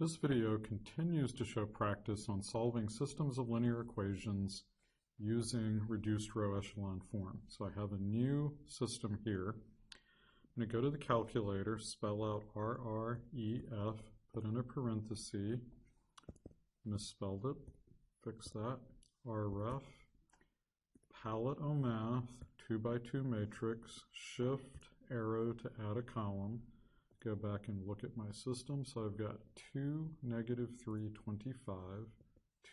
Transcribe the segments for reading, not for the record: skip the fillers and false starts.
This video continues to show practice on solving systems of linear equations using reduced row echelon form. So I have a new system here. I'm going to go to the calculator, spell out rref, put in a parenthesis, misspelled it, fix that, rref, palette-o-math, 2x2 matrix, shift arrow to add a column, go back and look at my system. So I've got 2, -3, 25,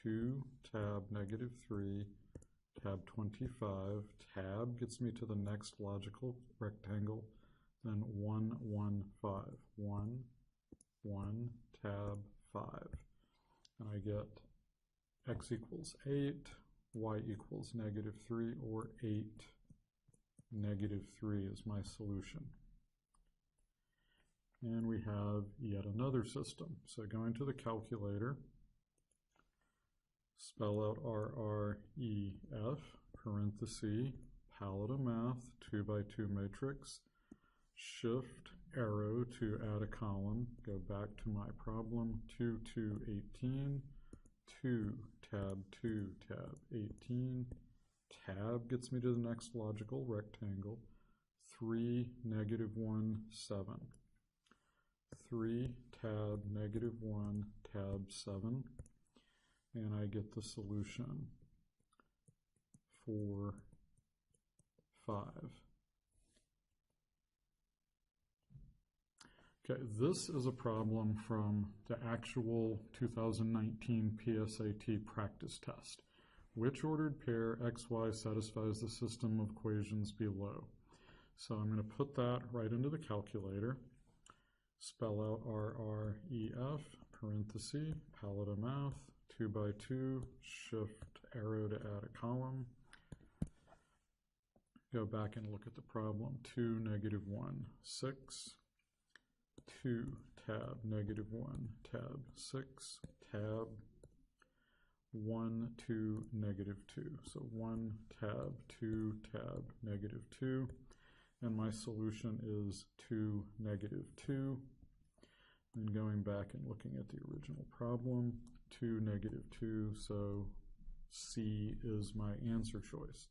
2, tab, -3, tab 25, tab gets me to the next logical rectangle, then 1, 1, 5, 1, 1, tab 5. And I get x equals 8, y equals -3, or 8, -3 is my solution. And we have yet another system. So going to the calculator, spell out rref, parenthesis, palette-o-math, 2x2 matrix, shift arrow to add a column, go back to my problem, 2, 2, 18, 2, tab 2, tab 18, tab gets me to the next logical rectangle, 3, -1, 7. 3, tab, -1, tab 7, and I get the solution for 5. Okay, this is a problem from the actual 2019 PSAT practice test. Which ordered pair XY satisfies the system of equations below? So I'm going to put that right into the calculator. Spell out rref, parenthesis, palette-o-math, 2x2, shift arrow to add a column. Go back and look at the problem. 2, -1, 6, 2, tab, -1, tab 6, tab 1, 2, -2. So 1, tab, 2, tab, -2. And my solution is 2, -2. And going back and looking at the original problem, 2, -2, so C is my answer choice.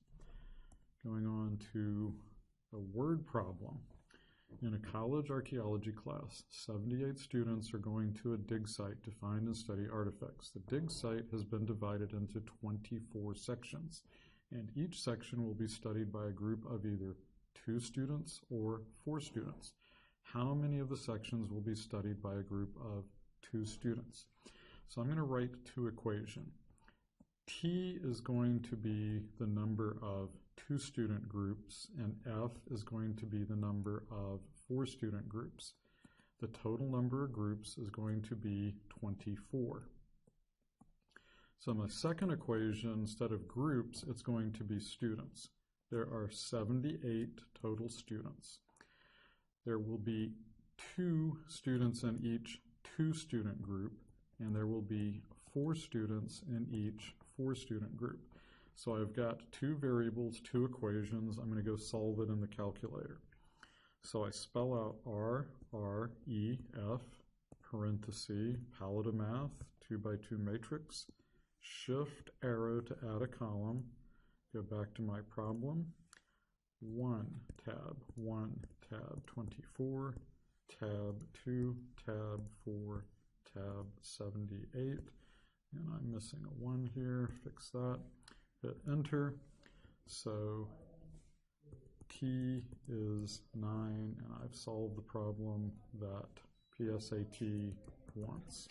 Going on to a word problem. In a college archaeology class, 78 students are going to a dig site to find and study artifacts. The dig site has been divided into 24 sections, and each section will be studied by a group of either 2 students or 4 students. How many of the sections will be studied by a group of 2 students? So I'm going to write 2 equations. T is going to be the number of 2 student groups, and F is going to be the number of 4 student groups. The total number of groups is going to be 24. So my second equation, instead of groups, it's going to be students. There are 78 total students. There will be 2 students in each 2-student group, and there will be 4 students in each 4-student group. So I've got 2 variables, 2 equations. I'm going to go solve it in the calculator. So I spell out rref, parenthesis, palette-o-math, 2x2 matrix, shift arrow to add a column, go back to my problem, 1, tab, 1, tab 24, tab 2, tab 4, tab 78, and I'm missing a 1 here, fix that, hit enter. So T is 9, and I've solved the problem that PSAT wants.